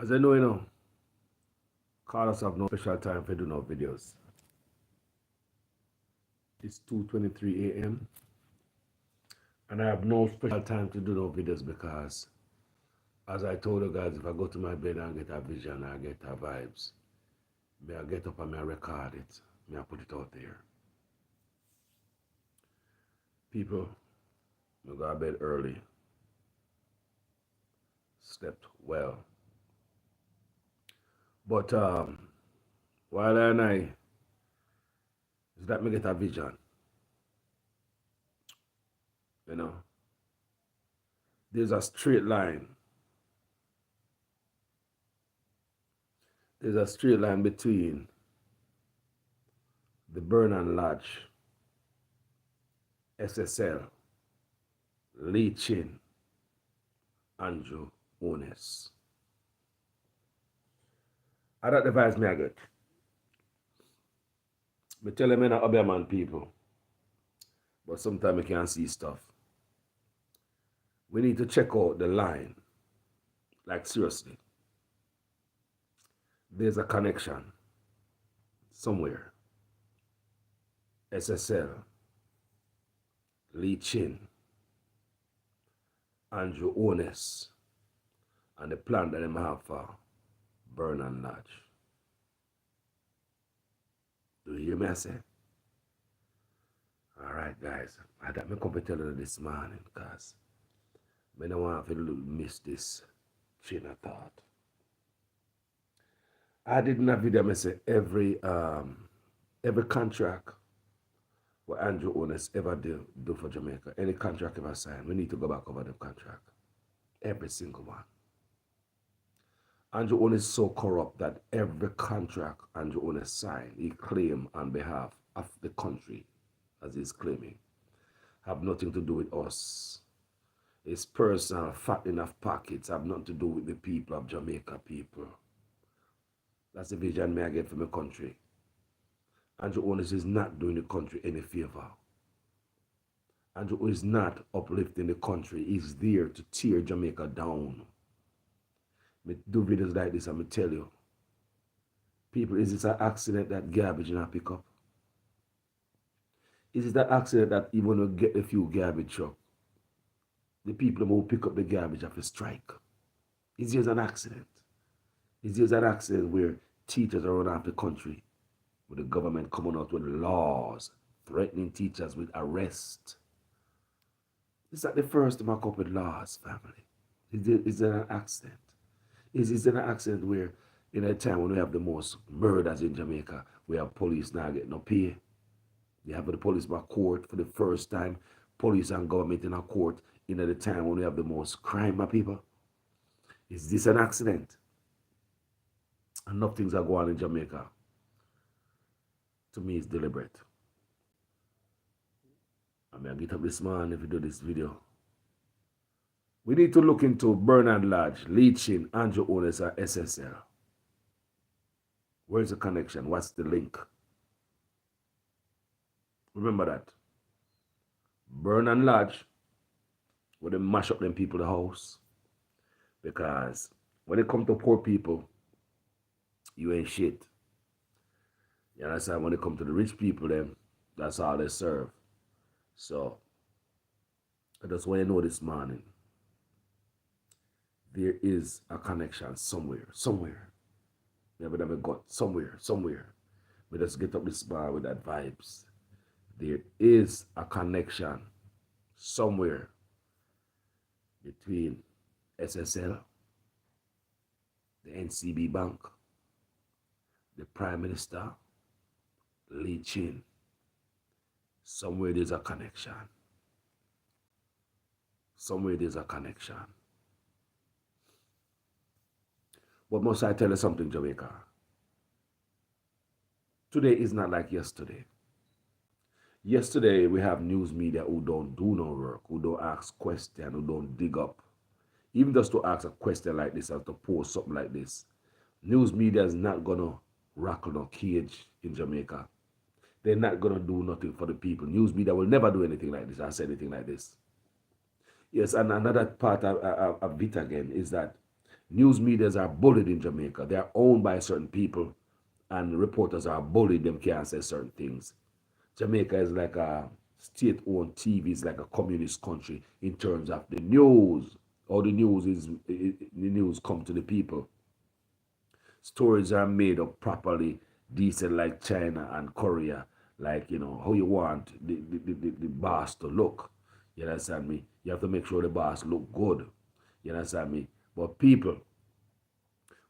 As I know, Carlos have no special time for doing no videos. It's 2:23 a.m. and I have no special time to do no videos because, as I told you guys, if I go to my bed and get a vision, I get a vibes. May I get up and may I record it. May I put it out there. People, I go to bed early, slept well. But while I is that me get a vision, you know. There's a straight line. There's a straight line between the Burnham Lodge, SSL, Lee Chin, Andrew Holiness. I don't advise me I get. I tell them I'm not a man people, but sometimes I can't see stuff. We need to check out the line. Like seriously. There's a connection somewhere. SSL, Lee Chin, Andrew Holiness, and the plan that they have for Burnham Lodge. Do you hear me I say? Alright guys, I got me come to tell you this morning because I don't want to miss this chain of thought. I did in a video I say every contract what Andrew Holiness ever do for Jamaica, any contract ever signed, we need to go back over the contract. Every single one. Andrew Holiness is so corrupt that every contract Andrew Holiness signed, he claimed on behalf of the country, as he's claiming, have nothing to do with us. His personal fattening of pockets have nothing to do with the people of Jamaica people. That's the vision I get from the country. Andrew Holiness is not doing the country any favor. Andrew is not uplifting the country. He's there to tear Jamaica down. Me do videos like this and me tell you, people, is this an accident that garbage not pick up? Is it an accident that even when we get a few garbage truck, the people who pick up the garbage have to strike? Is this an accident? Is this an accident where teachers are running off the country with the government coming out with laws threatening teachers with arrest? It's not the first to come up with laws, family. Is there an accident? Is there an accident where in a time when we have the most murders in Jamaica, we have police now getting no pay? They have the police by court for the first time, police and government in a court in the time when we have the most crime, my people. Is this an accident? Enough things are going on in Jamaica. To me, it's deliberate. I mean, I get up this morning if you do this video. We need to look into Burnham Lodge, Lee Chin, Andrew Holiness, and SSL. Where's the connection? What's the link? Remember that. Burnham Lodge, where they mash up them people the house. Because when it comes to poor people, you ain't shit. You understand? When it comes to the rich people, them, that's all they serve. So, I just want you to know this morning, there is a connection somewhere. Never got somewhere. We just get up this bar with that vibes. There is a connection somewhere between SSL, the NCB Bank, the Prime Minister, Lee Chin. Somewhere there's a connection. Somewhere there's a connection. But must I tell you something, Jamaica? Today is not like yesterday. Yesterday, we have news media who don't do no work, who don't ask questions, who don't dig up. Even just to ask a question like this or to post something like this. News media is not going to rackle no cage in Jamaica. They're not going to do nothing for the people. News media will never do anything like this or say anything like this. Yes, and another part of it again is that News medias are bullied in Jamaica. They are owned by certain people, and reporters are bullied. Them can't say certain things. Jamaica is like a state-owned TV. It's like a communist country in terms of the news. All the news is the news come to the people. Stories are made up properly, decent like China and Korea, like how you want the boss to look. You understand me? You have to make sure the boss look good. You understand me? But people,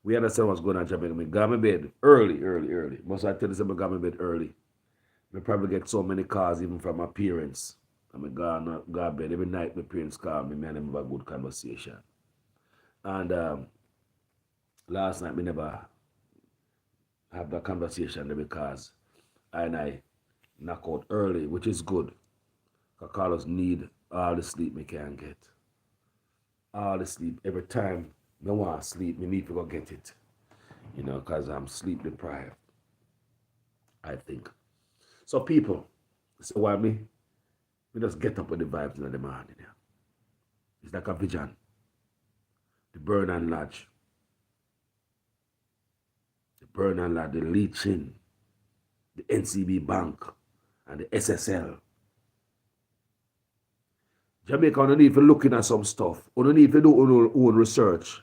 we understand what's going on in Jamaica. I got my bed early. Must I tell you something? I got my bed early. We probably get so many calls even from my parents. I'm go to bed every night. My parents call me, man, and have a good conversation. And last night we never have that conversation because I knock out early, which is good. Because Carlos need all the sleep me can get. All the sleep. Every time I want to sleep, me need to go get it. Because I'm sleep deprived, I think. So people, so why me just get up with the vibes in the morning. Yeah. It's like a vision. The Burn Lodge. The Burn Lodge, the leeching, the NCB Bank, and the SSL. Jamaica, you need to looking at some stuff. You need to do your own research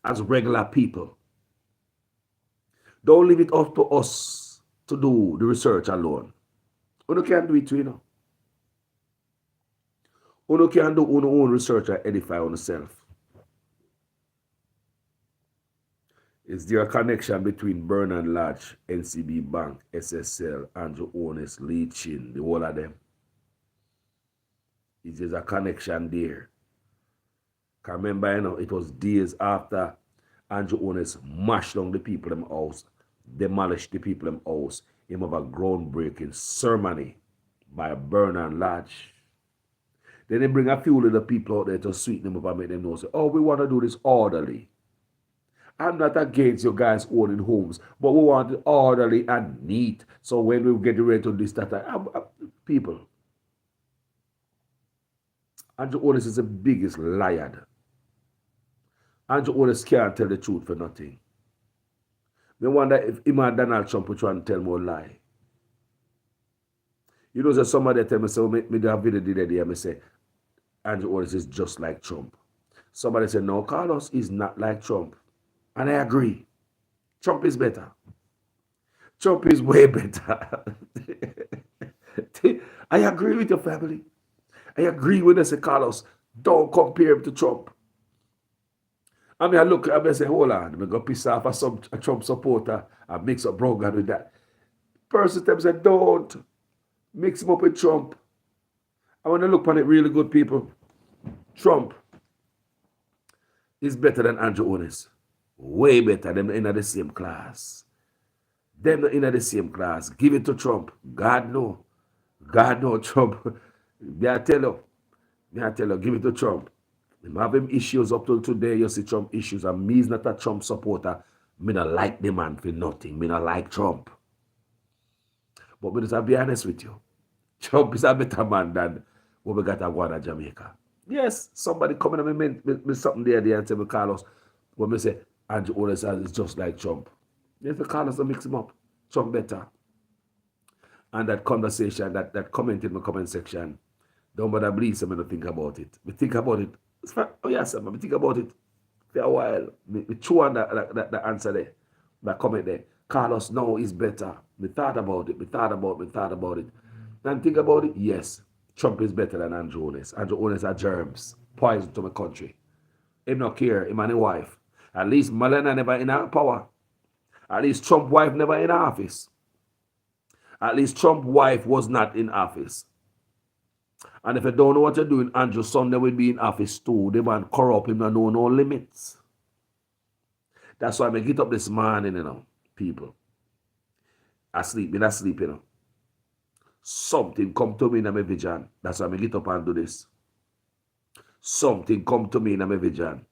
as regular people. Don't leave it up to us to do the research alone. You can't do it too, You can't do your own research and edify yourself. Is there a connection between Burn Lodge, NCB Bank, SSL, Andrew Honest, Lee Chin, the whole of them? Is there a connection there? Because remember, it was days after Andrew Honest mashed down the people in the house, demolished the people in the house. Him have a groundbreaking ceremony by Burn Lodge. Then they bring a few little people out there to sweeten them up and make them know, say, oh, we want to do this orderly. I'm not against you guys owning homes, but we want it orderly and neat. So when we get ready to this, people, Andrew Honest is the biggest liar. Andrew Honest can't tell the truth for nothing. I wonder if him and Donald Trump will try and tell more lie. So somebody tell me, so me do a video the other day, and say, Andrew Honest is just like Trump. Somebody said, no, Carlos is not like Trump. And I agree. Trump is better. Trump is way better. I agree with your family. I agree when they say, Carlos, don't compare him to Trump. I look, I say, hold on, I'm going to piss off a Trump supporter and mix up Brogan with that. Person tells me, don't mix him up with Trump. I want to look on it really good, people. Trump is better than Andrew Honest. Way better. Them in the same class. Them in the same class. Give it to Trump. God no. God no, Trump. I tell you, give it to Trump. Him have him issues up till today. You see Trump issues. And me is not a Trump supporter. Me not like the man for nothing. Me not like Trump. But me just be honest with you. Trump is a better man than what we got to go to Jamaica. Yes, somebody coming to me something there and tell me, Carlos, when me say Andrew Honest is just like Trump. Yes, the Carlos to mix him up. Trump better. And that conversation, that comment in my comment section, don't bother believe some to think about it. We think about it. Oh yes, I think about it for a while. We chew on that answer there, that comment there. Carlos now is better. We thought about it. And think about it, yes, Trump is better than Andrew Honest. Andrew Honest are germs, poison to my country. Him not care, him and his wife. At least Malena never in our power. At least Trump wife never in office. At least Trump wife was not in office. And if you don't know what you're doing, Andrew son, they will be in office too. They man corrupt him and know no limits. That's why I get up this morning, people. I sleep, Something come to me in my vision. That's why I get up and do this. Something come to me in my vision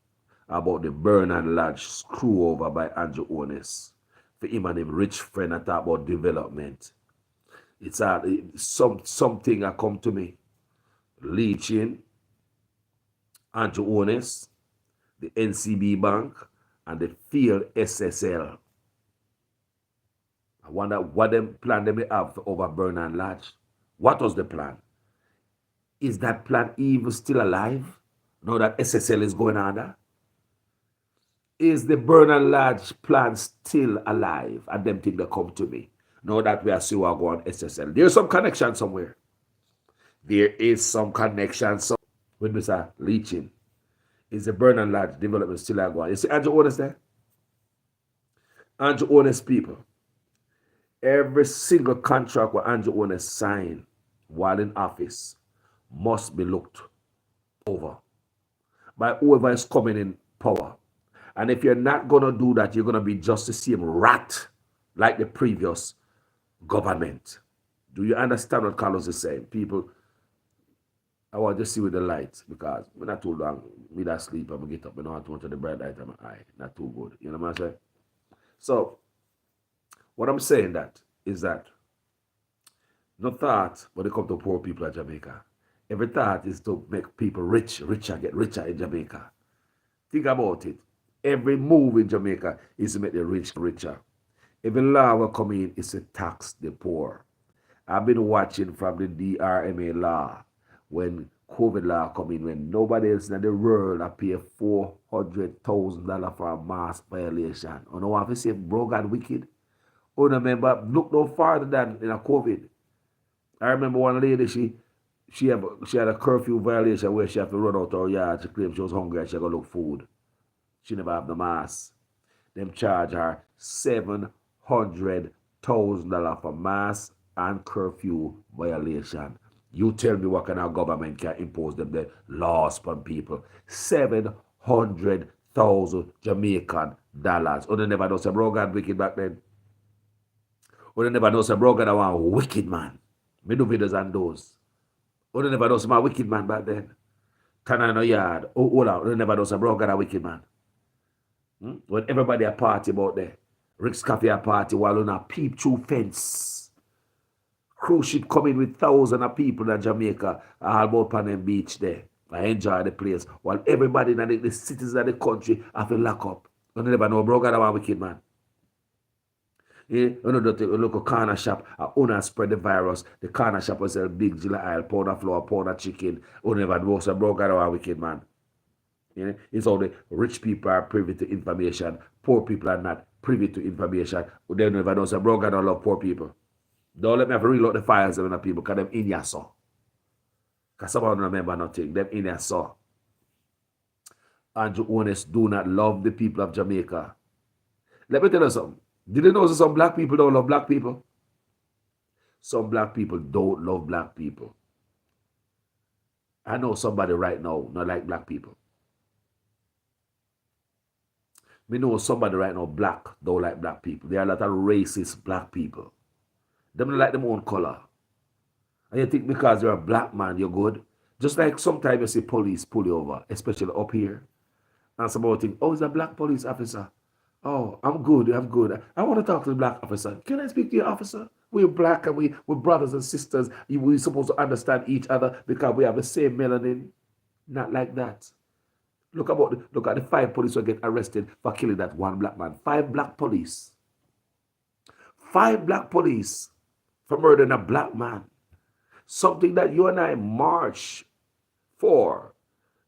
about the Burn Lodge screw over by Andrew Honest. For him and him rich friend and talk about development. It's something that come to me. Leeching, Andrew Honest, the NCB Bank, and the failed SSL. I wonder what them plan they may have for over Bernard Lodge. What was the plan? Is that plan even still alive? Now that SSL is going under? Is the Bernard Lodge plan still alive? And them think they come to me. Now that we are still going SSL. There's some connection somewhere. There is some connection with Mr. Leaching. Is the Bernard Lodge development still going? You see Andrew Otis there? Andrew Otis people. Every single contract where Andrew Otis signed while in office must be looked over by whoever is coming in power. And if you're not going to do that, you're going to be just the same rat like the previous government. Do you understand what Carlos is saying? People, I want to see with the lights because we're not too long. Me that sleep, I'm going to get up. I don't want too much of the bright light in my eye. Not too good. You know what I'm saying? So, what I'm saying is that no thought when it comes to poor people in Jamaica. Every thought is to make people richer, get richer in Jamaica. Think about it. Every move in Jamaica is to make the rich richer. Every law will come in is to tax the poor. I've been watching from the DRMA law when COVID law come in, when nobody else in the world pay $400,000 for a mask violation. You know what I say, bro, God wicked? Oh, remember, look no farther than in a COVID. I remember one lady, she had a curfew violation where she had to run out her yard. She claimed she was hungry and she had to look food. She never have the mask. Them charge her $700,000 for mask and curfew violation. You tell me what kind of government can impose them the laws on people. 700,000 Jamaican dollars. Oh, they never know some Rogan wicked back then. Oh, they never know some Rogan I want wicked man. Me do videos on those. Oh, they never know some wicked man back then. Can I know yard? Oh, hold on. They never know some Rogan a wicked man. When everybody a party about there. Rick's Cafe a party while on a peep through fence. Cruise ship coming with thousands of people in Jamaica, all about Panam Beach there. I enjoy the place. While everybody in the cities of the country have to lock up. You never know, bro, God, a wicked man. Yeah, you know, the local corner shop, owner spread the virus. The corner shop was sell big July aisle, pound of flour, pound of chicken. You never know, so bro, God, a wicked man. Yeah? It's all the rich people are privy to information. Poor people are not privy to information. They never know, so bro, God, don't love poor people. Don't let me have to reload the files of the people because them in your saw. Because some of them remember nothing. Them in your saw. Andrew Honest do not love the people of Jamaica. Let me tell you something. Did you know that some black people don't love black people? Some black people don't love black people. I know somebody right now not like black people. We know somebody right now black don't like black people. There are a lot of racist black people. They don't like them own color. And you think because you're a black man, you're good. Just like sometimes you see police pull you over, especially up here. And somebody think, oh, it's a black police officer. Oh, I'm good. I want to talk to the black officer. Can I speak to your officer? We're black and we're brothers and sisters. We're supposed to understand each other because we have the same melanin. Not like that. Look at the 5 police who get arrested for killing that one black man. 5 black police. 5 black police for murdering a black man. Something that you and I march for.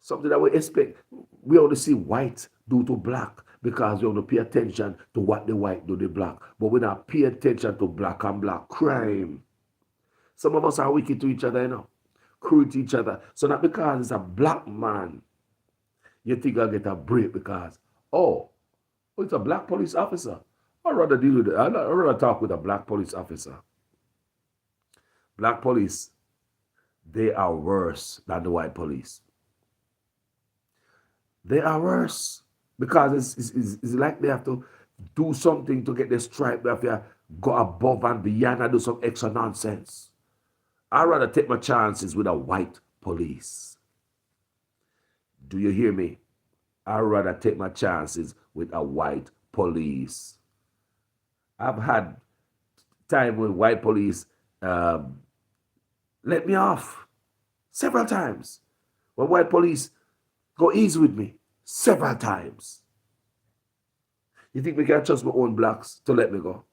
Something that we expect. We only see white do to black because we only pay attention to what the white do to black. But we don't pay attention to black and black crime. Some of us are wicked to each other, you know. Cruel to each other. So not because it's a black man, you think I'll get a break because, it's a black police officer. I'd rather deal with it. I'd rather talk with a black police officer. Black police, they are worse than the white police. They are worse because it's like they have to do something to get the stripe. They have to go above and beyond and do some extra nonsense. I'd rather take my chances with a white police. Do you hear me? I'd rather take my chances with a white police. I've had time with white police let me off several times. When white police go easy with me several times. You think we can trust my own blacks to let me go?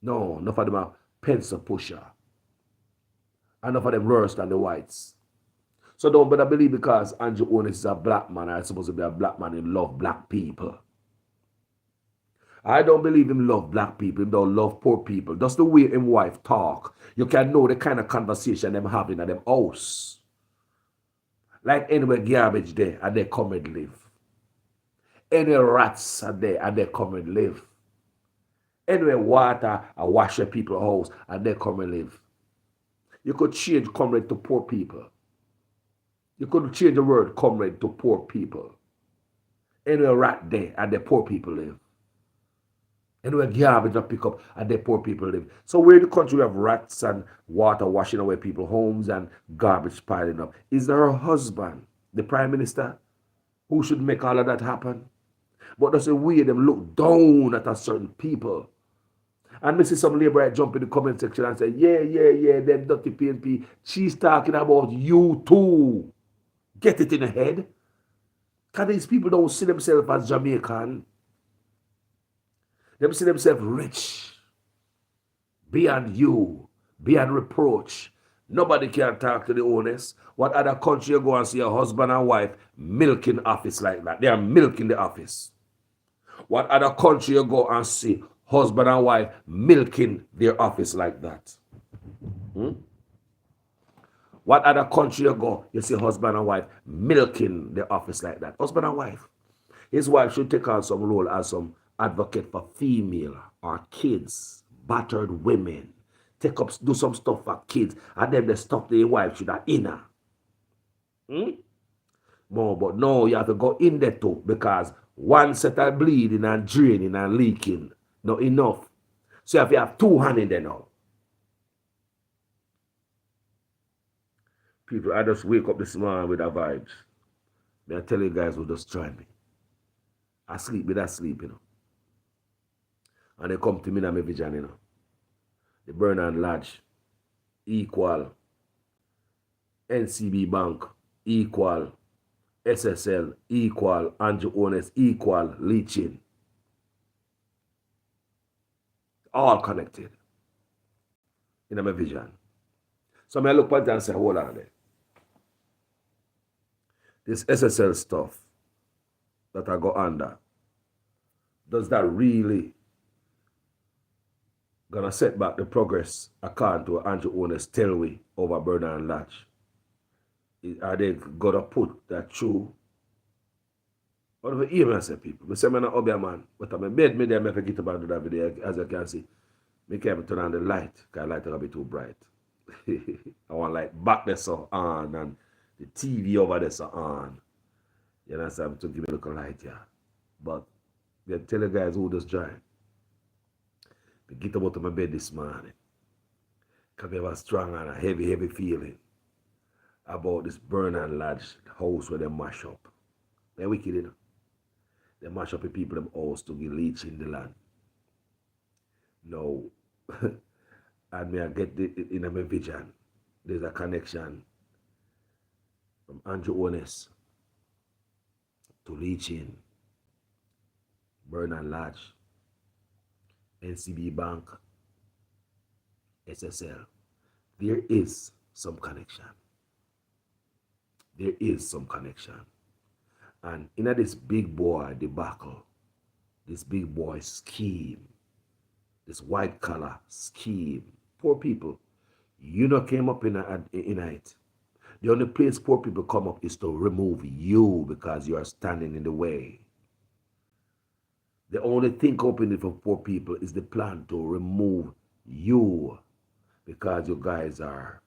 No, enough of them are pencil pusher. Enough of them worse than the whites. So don't better believe because Andrew Onis is a black man, I'm supposed to be a black man and love black people. I don't believe him love black people, him don't love poor people. That's the way him wife talk. You can know the kind of conversation them having at them house. Like anywhere garbage there, and they come and live. Any rats are there, and they come and live. Anywhere water, I wash the people's house, and they come and live. You could change comrade to poor people. You could change the word comrade to poor people. Anywhere rat there, and the poor people live. Anywhere garbage I pick up, and the poor people live. So where in the country we have rats and water washing away people's homes and garbage piling up? Is there her husband, the prime minister, who should make all of that happen? But that's the way them look down at a certain people. And me see some labor jump in the comment section and say, yeah, them dirty PNP. She's talking about you too. Get it in the head. Because these people don't see themselves as Jamaican. They see themselves rich. Beyond you. Beyond reproach. Nobody can talk to the honest. What other country you go and see a husband and wife milking office like that? They are milking the office. What other country you go and see husband and wife milking their office like that? What other country you go, you see husband and wife milking their office like that? Husband and wife. His wife should take on some role as some advocate for female or kids, battered women. Do some stuff for kids, and then the stuff the wife should have in her. No, but no, you have to go in there too, because one set of bleeding and draining and leaking, not enough. So you have 2 hands in there now. People, I just wake up this morning with the vibes. May I tell you guys who just join me. I sleep with that sleep, And they come to me in my vision, The Bernard Lodge, equal. NCB Bank, equal. SSL, equal. Andrew Onis, equal. Leaching. All connected. In my vision. So I look at that and say, hold on there. This SSL stuff that I go under, does that really gonna set back the progress according to Andrew Onis tell we over Bernard Lodge? Are they gonna put that through? What if even I say people? I say I'm not a man, but I'm a bed me there, I forget about that video, as I can see. I can't turn on the light, because the light will be too bright. I want like back there so on and the TV over there so on. You understand? To give me a little light, yeah. But they tell the guys who just join. I get up out of my bed this morning. Because I have a strong and a heavy feeling about this Bernard Lodge house where they mash up. They're wicked, They mash up the people in the house to be leeching the land. No. And me I get in my vision. There's a connection from Andrew Onis to leeching, Bernard Lodge, NCB Bank, SSL. There is some connection. There is some connection. And in this big boy debacle, this big boy scheme, this white collar scheme, poor people, you know came up in it. The only place poor people come up is to remove you because you are standing in the way. The only thing open for poor people is the plan to remove you because you guys are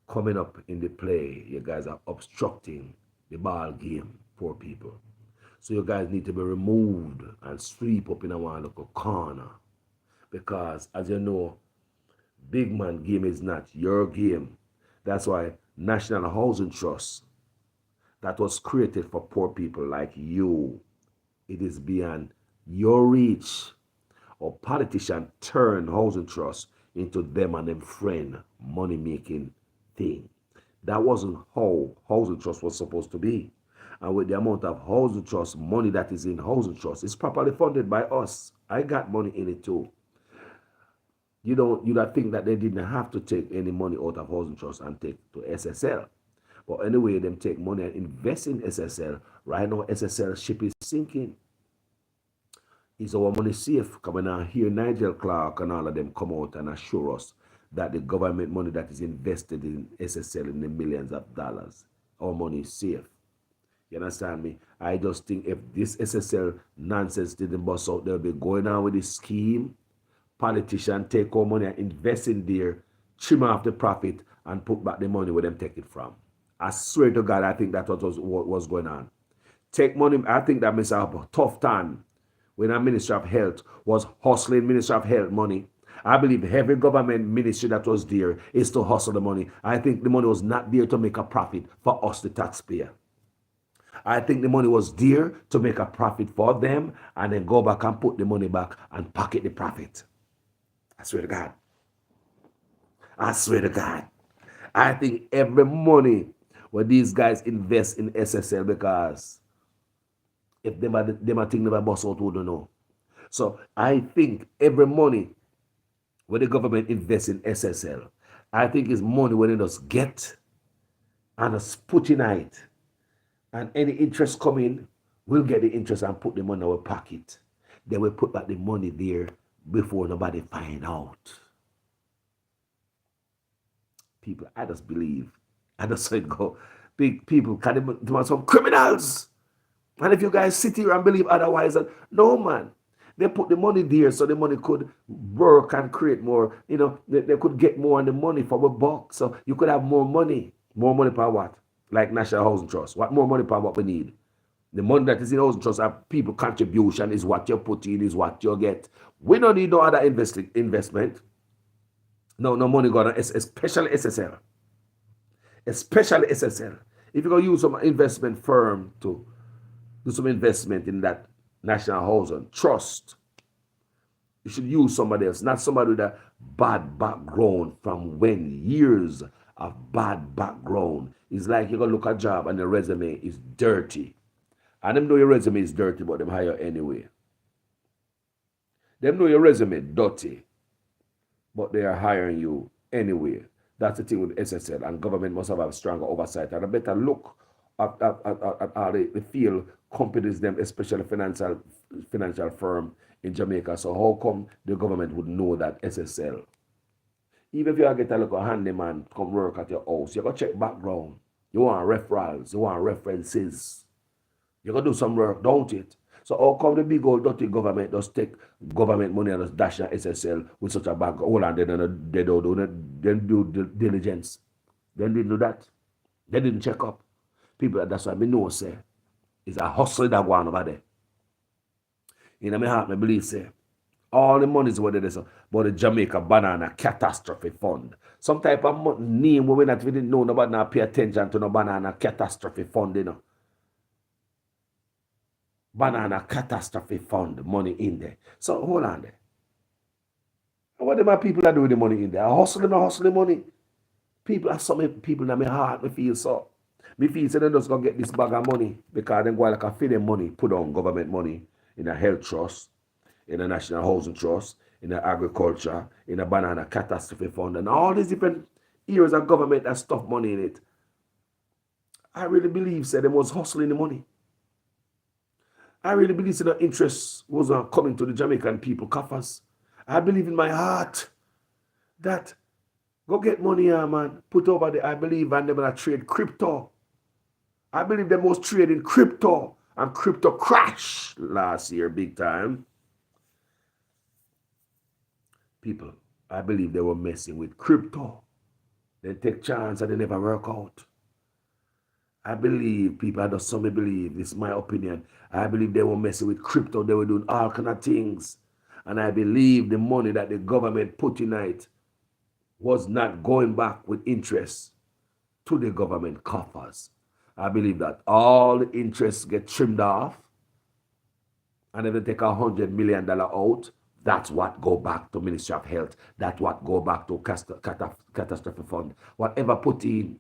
coming up in the play. You guys are obstructing the ball game, poor people. So you guys need to be removed and sweep up in a one local corner. Because as you know, big man game is not your game. That's why National Housing Trust, that was created for poor people like you, it is beyond your reach. Or politicians turn housing trust into them and them friend money making thing. That wasn't how housing trust was supposed to be. And with the amount of housing trust money that is in housing trust, it's properly funded by us. I got money in it too. You don't think that they didn't have to take any money out of housing trust and take to SSL. But anyway, them take money and invest in SSL. Right now, SSL ship is sinking. Is our money safe? Coming out here, Nigel Clark and all of them come out and assure us that the government money that is invested in SSL in the millions of dollars, our money is safe. You understand me? I just think if this SSL nonsense didn't bust out, they'll be going on with this scheme. Politicians take our money and invest in there, trim off the profit, and put back the money where them take it from. I swear to God, I think that's what was going on. Take money, I think that Mr. Tough time when our Ministry of Health was hustling Ministry of Health money. I believe every government ministry that was there is to hustle the money. I think the money was not there to make a profit for us, the taxpayer. I think the money was there to make a profit for them and then go back and put the money back and pocket the profit. I swear to God. I swear to God. I think every money where these guys invest in SSL, because if them are think never boss out, who don't know. So I think every money where the government invests in SSL, I think is money where they just get and just put in it. And any interest coming, we'll get the interest and put the money in our pocket. Then we put back the money there before nobody find out. People, I just believe. I just say go. Big people, can they some criminals? And if you guys sit here and believe otherwise, no man. They put the money there so the money could work and create more. They could get more on the money for a buck. So you could have more money. More money for what? Like National Housing Trust. What more money for what we need? The money that is in Housing Trust, people contribution is what you put in, is what you get. We don't need no other investment. No money going on, especially SSL. Especially SSL. If you're going to use some investment firm to do some investment in that National Housing Trust, you should use somebody else, not somebody with a bad background from when years of bad background. It's like you're going to look at a job and the resume is dirty. And them know your resume is dirty, but them hire anyway. Them know your resume dirty, but they are hiring you anyway. That's the thing with SSL, and government must have a stronger oversight. And a better look at how they feel companies, them, especially financial firm in Jamaica. So how come the government would know that SSL? Even if you get a little handyman come work at your house, you got to check background. You want referrals, you want references. You got to do some work, don't it? So how come the big old dirty government just take government money and just dash at SSL with such a background? Hold on, they don't do diligence. They didn't do that. They didn't check up. People, that's why I know, say, it's a hustle that go on over there. In my heart, I believe, say, all the money is what it is, but the Jamaica Banana Catastrophe Fund. Some type of name we didn't know, nobody now pay attention to no Banana Catastrophe Fund, Banana Catastrophe Fund, money in there. So hold on there. What do my people are doing with the money in there? I hustle the money. People are some people in my heart, me feel so. Me feel so they just gonna get this bag of money because they go like a feed them money, put on government money in a health trust, in a national housing trust, in a agriculture, in a banana catastrophe fund, and all these different areas of government that stuff money in it. I really believe they was hustling the money. I really believe the interest was coming to the Jamaican people coffers. I believe in my heart that go get money here, man. Put over there. I believe and they're gonna trade crypto. I believe they was trading crypto, and crypto crashed last year big time. People, I believe they were messing with crypto. They take chance and they never work out. I believe, people, I just some believe, this is my opinion. I believe they were messing with crypto. They were doing all kind of things. And I believe the money that the government put in it was not going back with interest to the government coffers. I believe that all the interest get trimmed off, and if they take $100 million out, that's what go back to Ministry of Health. That's what go back to catastrophe fund. Whatever put in,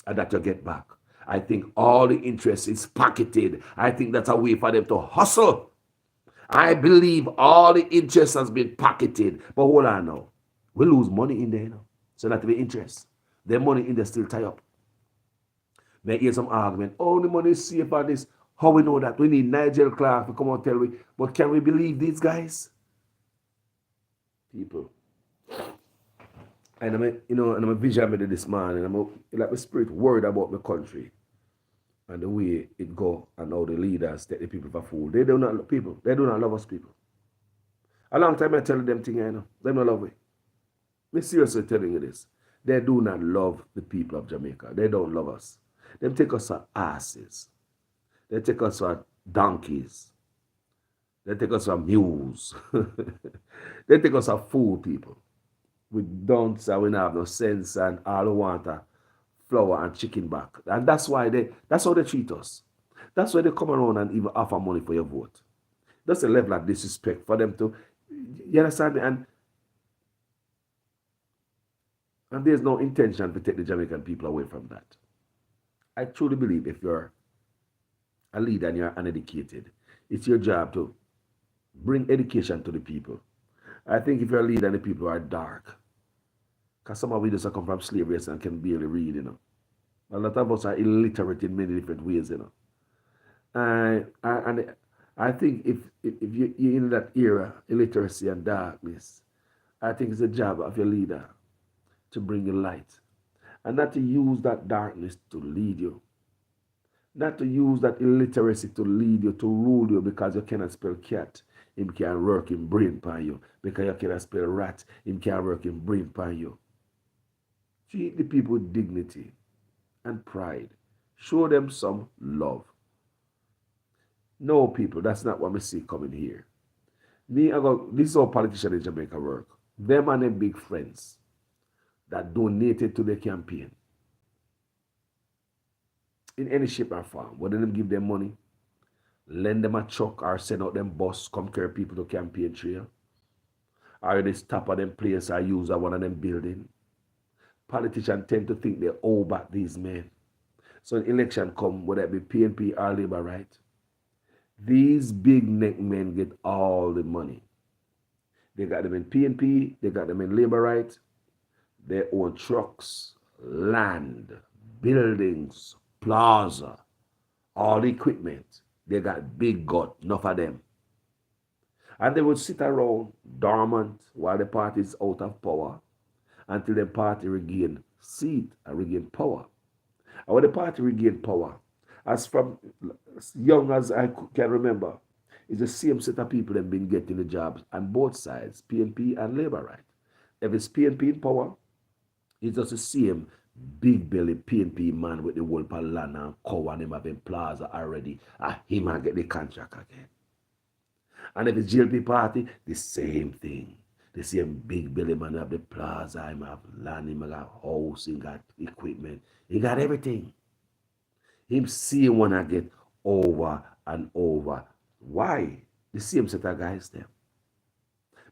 and that you get back. I think all the interest is pocketed. I think that's a way for them to hustle. I believe all the interest has been pocketed. But hold on now. We lose money in there, you know. So that the interest. The money in there still tie up. May hear some argument. Oh, the money is safe on this. How we know that? We need Nigel Clark to come and tell me. But can we believe these guys? People. And I'm a visionary this man, and like my spirit worried about my country and the way it go and how the leaders take the people for fool. They do not love people. They do not love us people. A long time I tell them thing, I know. They don't love me. I'm seriously telling you this. They do not love the people of Jamaica. They don't love us. They take us for asses. They take us for donkeys. They take us for mules. They take us for fool people. We don't say we don't have no sense and all we want are flour and chicken back. And that's how they treat us. That's why they come around and even offer money for your vote. That's a level of disrespect for them to, you understand me? And there's no intention to take the Jamaican people away from that. I truly believe if you're a leader and you're uneducated, it's your job to bring education to the people. I think if you're a leader and the people are dark, because some of we just come from slavery and can barely read, you know. A lot of us are illiterate in many different ways, you know. And I think if you're in that era, illiteracy and darkness, I think it's the job of your leader to bring you light. And not to use that darkness to lead you. Not to use that illiteracy to lead you, to rule you because you cannot spell cat. Him can't work in brain pan you. Because you cannot spell rat. Him can't work in brain pan you. Treat the people with dignity and pride. Show them some love. No, people, that's not what we see coming here. This is how politicians in Jamaica work. Them and them big friends that donated to the campaign in any shape or form, whether them give them money, lend them a truck, or send out them bus, come carry people to campaign trail, or they stop at them place or use one of them building. Politicians tend to think they owe back these men. So an election come, whether it be PNP or Labour, right? These big neck men get all the money. They got them in PNP, they got them in Labour, right? They own trucks, land, buildings, plaza, all the equipment. They got big gut, enough of them. And they would sit around dormant while the party is out of power until the party regain seat and regain power. And when the party regain power, as from as young as I can remember, it's the same set of people that have been getting the jobs on both sides, PNP and Labour, right? If it's PNP in power, it's just the same big belly PNP man with the whole land and cow and him having plaza already. And him and get the contract again. And if it's GLP party, the same thing. The same big belly man have the plaza, him have land, him have house, he got equipment. He got everything. Him see one I get over and over. Why? The same set of guys there.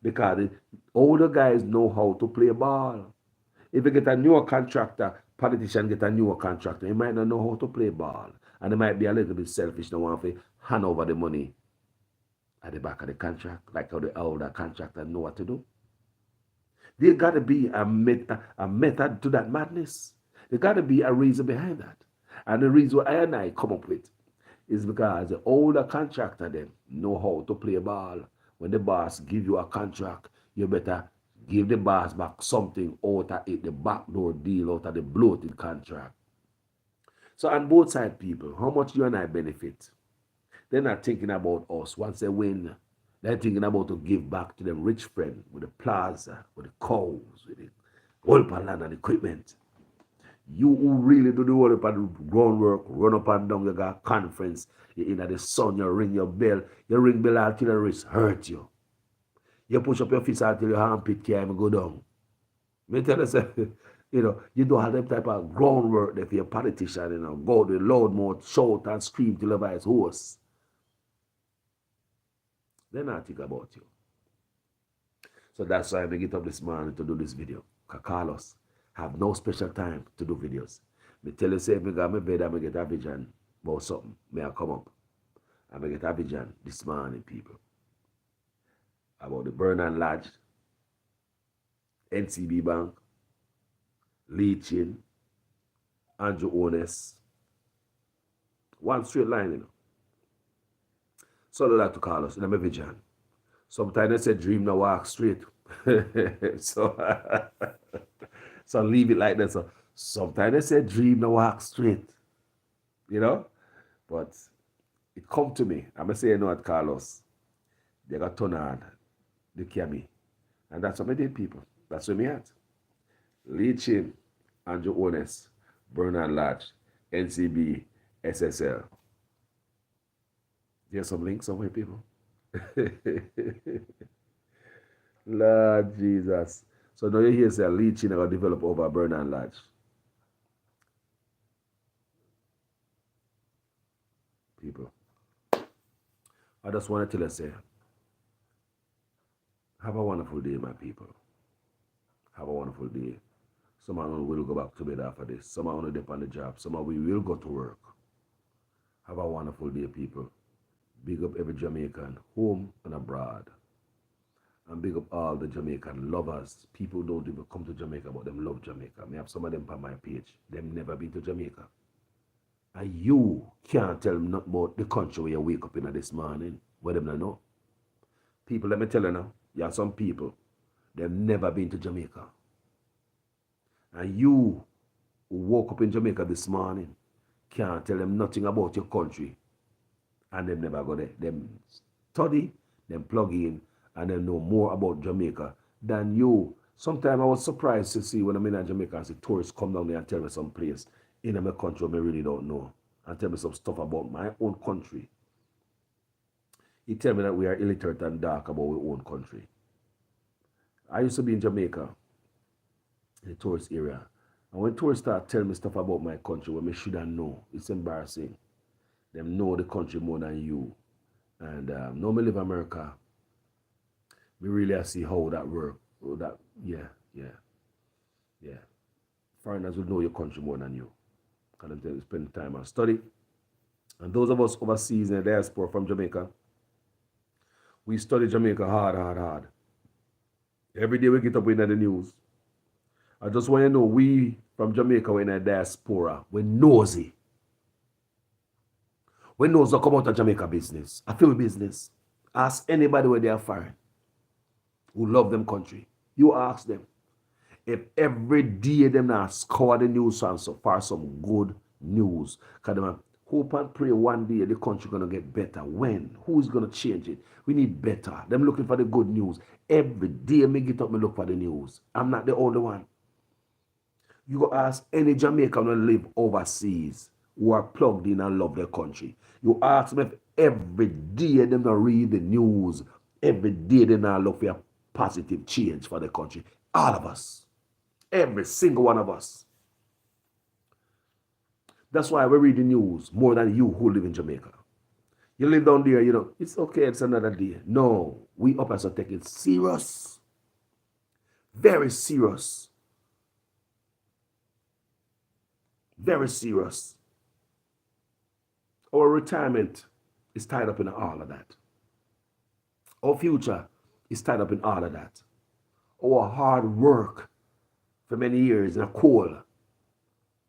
Because the older guys know how to play ball. If you get a newer contractor, politician get a newer contractor, he might not know how to play ball. And they might be a little bit selfish, they want to hand over the money at the back of the contract, like how the older contractor know what to do. There got to be a method to that madness. There got to be a reason behind that. And the reason I and I come up with is because the older contractor then know how to play ball. When the boss give you a contract, you better give the boss back something out of it, the backdoor deal out of the bloated contract. So on both sides, people, how much you and I benefit? They're not thinking about us once they win. They're thinking about to give back to them rich friend with the plaza, with the cows, with the whole land and equipment. You who really do the whole of the groundwork, run up and down, you got a conference, you're in the sun, you ring your bell, you ring bell until the wrist hurt you. You push up your fist until your armpit can't go down. Me tell you, you do all them type of groundwork that if you're a politician, go to the loud mouth, shout and scream till the voice hoarse. They not think about you. So that's why I get up this morning to do this video. Carlos have no special time to do videos. Me tell you, say, me got my bed and me get a vision about something. May I come up and me get a vision this morning, people, about the Bernard Lodge, NCB Bank, Leaching, Andrew Honest. One straight line, you know. So they like to call us in my vision. Sometimes they say dream now walk straight. so so leave it like that. So sometimes they say dream now walk straight. You know? But it come to me. I'm gonna say you know what Carlos. They got turn on. They care me. And that's what I did, people. That's where me at. Lee Chin, Andrew Honest, Bernard Lodge, NCB, SSL. There's some links somewhere, people. Lord Jesus. So now you hear say Lee Chin will develop over Bernard Lodge. People. I just want to tell you, say, have a wonderful day, my people. Have a wonderful day. Some of you will go back to bed after this. Some of you dip on the job. Some of you will go to work. Have a wonderful day, people. Big up every Jamaican, home and abroad. And big up all the Jamaican lovers. People don't even come to Jamaica, but them love Jamaica. I have some of them on my page. Them never been to Jamaica. And you can't tell them nothing about the country where you wake up in this morning, where them not know. People, let me tell you now, you have some people, they've never been to Jamaica. And you who woke up in Jamaica this morning can't tell them nothing about your country. And them never go there. Them study, them plug in, and them know more about Jamaica than you. Sometimes I was surprised to see when I'm in Jamaica and see tourists come down there and tell me some place in my country I really don't know. And tell me some stuff about my own country. He tell me that we are illiterate and dark about our own country. I used to be in Jamaica, in the tourist area. And when tourists start telling me stuff about my country, what I shouldn't know, it's embarrassing. Them know the country more than you. And now I live in America, we really see how that work. Yeah. Foreigners will know your country more than you. Because they spend time and study. And those of us overseas in the diaspora from Jamaica, we study Jamaica hard. Every day we get up in the news. I just want you to know, we from Jamaica, we're in a diaspora. We're nosy. We know to come out of Jamaica business. I feel business. Ask anybody where they are foreign who love them country. You ask them. If every day them now score the news and so far some good news. Because them hope and pray one day the country gonna get better. When? Who's gonna change it? We need better. Them looking for the good news. Every day me get up, me look for the news. I'm not the only one. You go ask any Jamaican who live overseas who are plugged in and love their country. You ask them if every day them not read the news. Every day they not look for a positive change for the country. All of us. Every single one of us. That's why we read the news more than you who live in Jamaica. You live down there, you know, it's okay, it's another day. No, we up as a take it serious. Very serious. Very serious. Our retirement is tied up in all of that. Our future is tied up in all of that. Our hard work for many years in a coal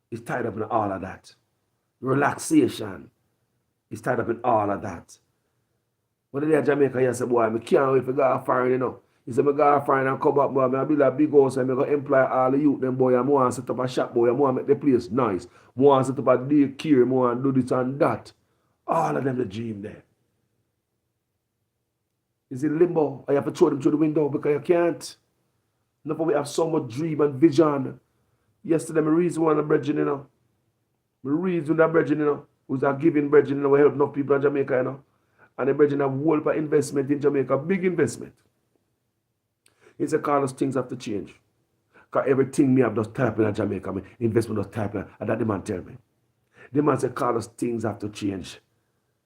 is tied up in all of that. Relaxation is tied up in all of that. When they in Jamaica, you say, boy, I can't wait for go foreign, you know. He said, I go foreign and come back, boy, I build a big house and I go employ all the youth, them boy, I want to set up a shop, boy, I want to make the place nice. I want to set up a daycare, I want to do this and that. All of them the dream there. Is in limbo. I have to throw them through the window because you can't. Enough we have so much dream and vision. Yesterday, I reason one of the brethren, you know. I reason that brethren, you know, who's a giving brethren, you know, we help enough people in Jamaica, you know. And the brethren have whole for investment in Jamaica, big investment. He said, Carlos, things have to change. Because everything me have just type in Jamaica, me investment just type in, and that the man tell me. The man said, Carlos, things have to change.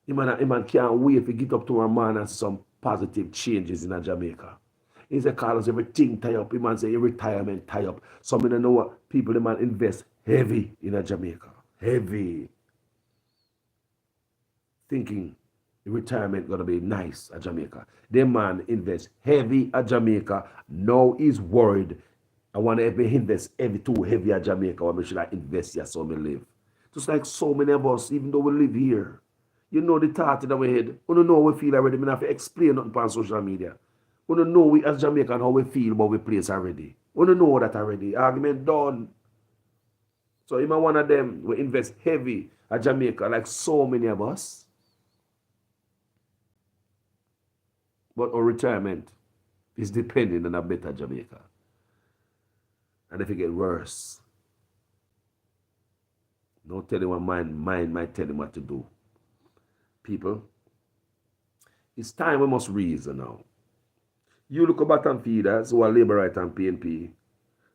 The man can't wait to get up to a man and some positive changes in Jamaica. He said, Carlos, everything tie up. The man say, retirement tie up. Some don't know what people the man invest heavy in a Jamaica. Heavy. Thinking the retirement gonna be nice at Jamaica. The man invest heavy at Jamaica. Now he's worried. I want to invest heavy too heavy at Jamaica. Or should I invest here so me live? Just like so many of us, even though we live here. You know the thought in our head. We don't know how we feel already. We don't have to explain nothing on social media. We don't know we as Jamaican how we feel about we place already. We don't know that already. Argument done. So even one of them will invest heavy at Jamaica like so many of us. But our retirement is depending on a better Jamaica. And if it get worse, don't tell him what mind might tell him what to do. People, it's time we must reason now. You look at bottom feeders who are Labour Right and PNP,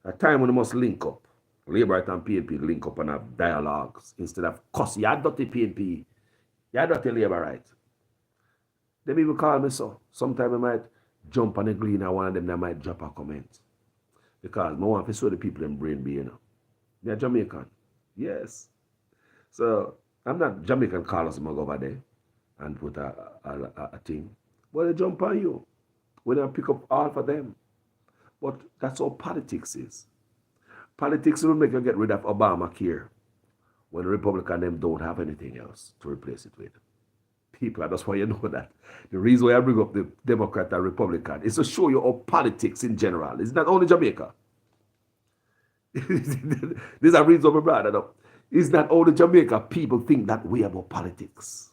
a time when we must link up. Labour Right and PNP link up and have dialogues instead of cuss. You dirty PNP, you dirty Labour Right. They even call me so. Sometimes I might jump on the green and one of them that might drop a comment. Because I want to show the people in brain be, you know. They're Jamaican. Yes. So I'm not Jamaican Carlos go over there and put a thing. But they jump on you. When I pick up all for them. But that's how politics is. Politics will make you get rid of Obamacare when the Republican them don't have anything else to replace it with. People, that's why you know that. The reason why I bring up the Democrat and Republican is to show you how politics in general. It's not only Jamaica. These are reasons why I brought that up. It's not only Jamaica. People think that way about politics.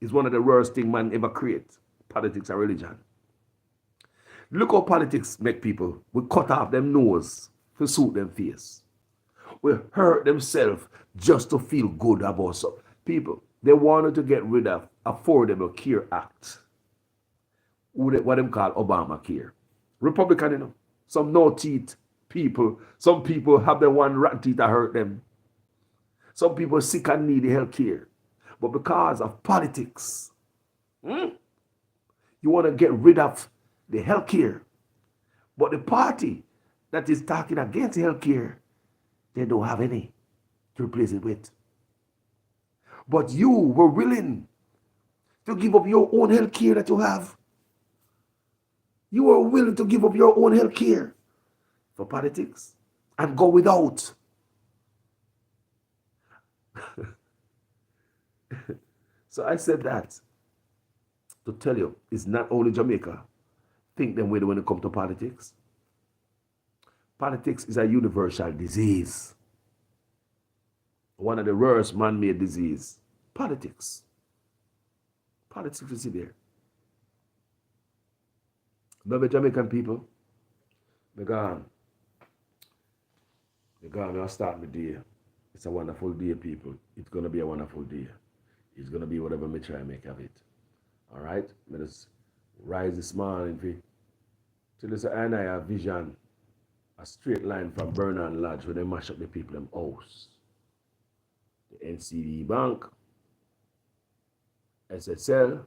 It's one of the worst things man ever create. Politics and religion. Look how politics make people. We cut off them nose to suit them face. We hurt themselves just to feel good about some people. They wanted to get rid of Affordable Care Act. What them call Obamacare. Republican, you know. Some no teeth people. Some people have the one rotten teeth that hurt them. Some people sick and need health care. But because of politics, you want to get rid of the health care. But the party that is talking against health care, they don't have any to replace it with. But you were willing to give up your own health care that you have. You were willing to give up your own health care for politics and go without. So I said that to tell you, it's not only Jamaica think them way when it comes to politics. Politics is a universal disease. One of the worst man-made disease. Politics. Politics is there. Beloved Jamaican people, we're I'll start my day. It's a wonderful day, people. It's going to be a wonderful day. It's going to be whatever me try to make of it. All right? Let us rise this morning till there's a vision, a straight line from Bernard Lodge where they mash up the people in house. The NCD Bank, SSL.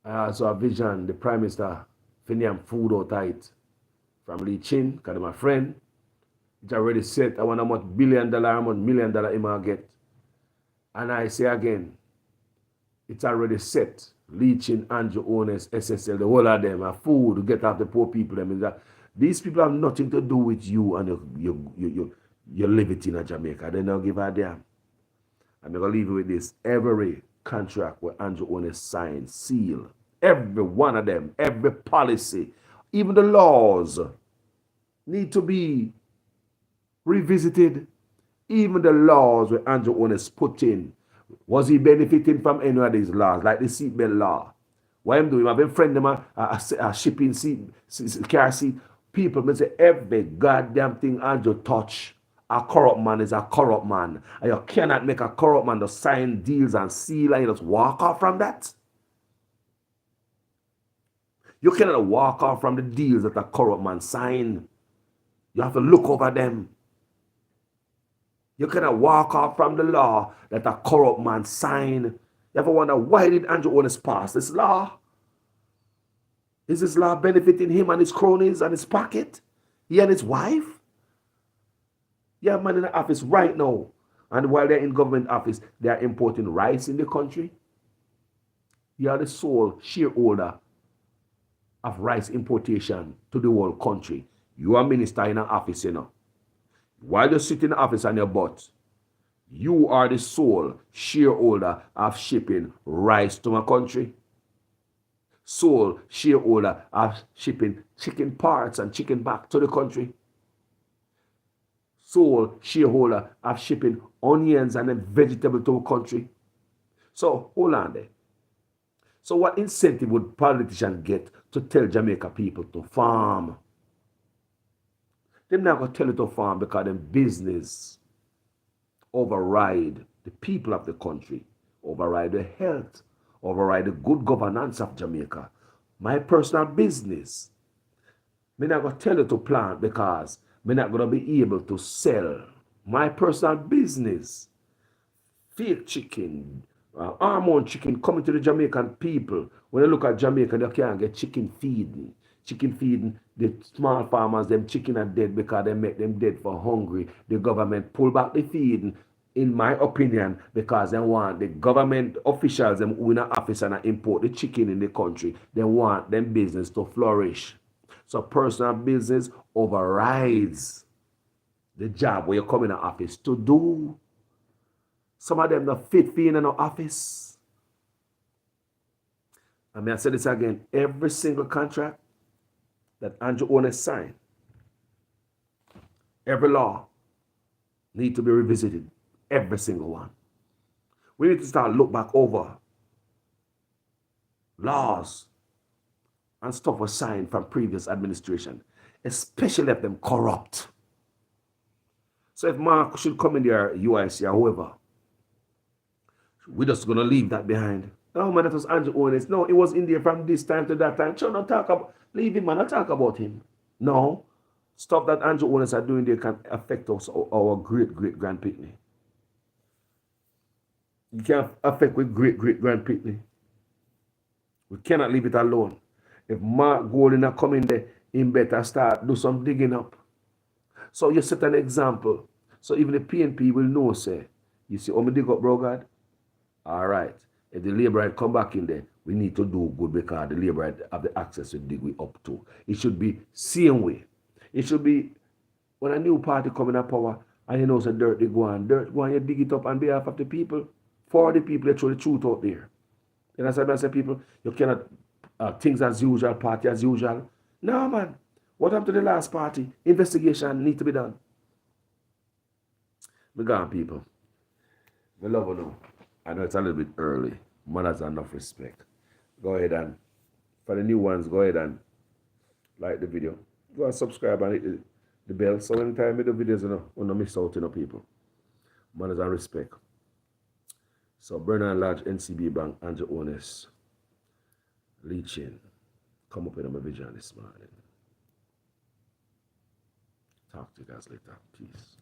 I also have vision, the Prime Minister Finiam food out tight from Lee Chin, because my friend. It's already set. I want how much $1 billion, how much $1 million he might get. And I say again, it's already set. Lee Chin, Andrew Holiness, SSL, the whole of them are food to get off the poor people. These people have nothing to do with you and your liberty in Jamaica. They don't give a damn. I'm going to leave you with this. Every contract where Andrew Holiness signed, seal, every one of them, every policy, even the laws need to be revisited. Even the laws where Andrew Holiness put in, was he benefiting from any of these laws, like the seatbelt law? What I'm doing, I've been friend them a shipping seat, car seat. People may say every goddamn thing Andrew touch, a corrupt man is a corrupt man. And you cannot make a corrupt man to sign deals and seal and you just walk off from that. You cannot walk off from the deals that a corrupt man sign. You have to look over them. You cannot walk off from the law that a corrupt man signed. You ever wonder why did Andrew Holiness pass this law? Is this law benefiting him and his cronies and his pocket? He and his wife? You have man in the office right now. And while they're in government office, they are importing rice in the country. You are the sole shareholder of rice importation to the whole country. You are minister in an office, you know. While you sit in the office on your butt, you are the sole shareholder of shipping rice to my country. Sole shareholder of shipping chicken parts and chicken back to the country. Sole shareholder of shipping onions and vegetable to the country. So hold on there. So what incentive would politicians get to tell Jamaica people to farm? They're not going to tell you to farm because them business override the people of the country, override the health, override the good governance of Jamaica. My personal business, I'm not going to tell you to plant because I'm not going to be able to sell. My personal business, fake chicken, hormone chicken coming to the Jamaican people. When they look at Jamaica, they can't get chicken feeding. Chicken feeding, the small farmers, them chicken are dead because they make them dead for hungry. The government pull back the feeding, in my opinion, because they want the government officials, them who in an office and import the chicken in the country. They want them business to flourish. So personal business overrides the job where you come in an office to do. Some of them not fit for in an office. I mean, I say this again, every single contract that Andrew Holness signed, every law need to be revisited, every single one. We need to start look back over laws and stuff was signed from previous administration, especially if them corrupt. So if Mark should come in there, UIC or whoever, we're just going to leave that behind. No, man, that was Andrew Holness. No, it was in there from this time to that time. Sure, not talk about, leave him, man, not talk about him. No, stuff that Andrew Holness are doing there can affect us, our great-great-grand Pitney. You can't affect with great-great-grand Pitney. We cannot leave it alone. If Mark Golding are coming there, he better start do some digging up. So you set an example. So even the PNP will know, say, you see, me dig up, bro, God? All right. If the labor come back in there, we need to do good because the labor have the access to dig we up to. It should be same way. It should be when a new party come in power and you know some dirt they go on. Dirt go on, you dig it up on behalf of the people. For the people, they throw the truth out there. You know what I say, people? You cannot things as usual, party as usual. No, man. What happened to the last party? Investigation need to be done. We gone, people. We love you now. I know it's a little bit early. Mothers have enough respect. Go ahead and, for the new ones, go ahead and like the video. Go and subscribe and hit the bell. So anytime I do videos, you don't miss out, people. Mothers and respect. So Bernard Lodge, NCB Bank, Andrew Holness, Leachin. Come up with my vision this morning. Talk to you guys later. Peace.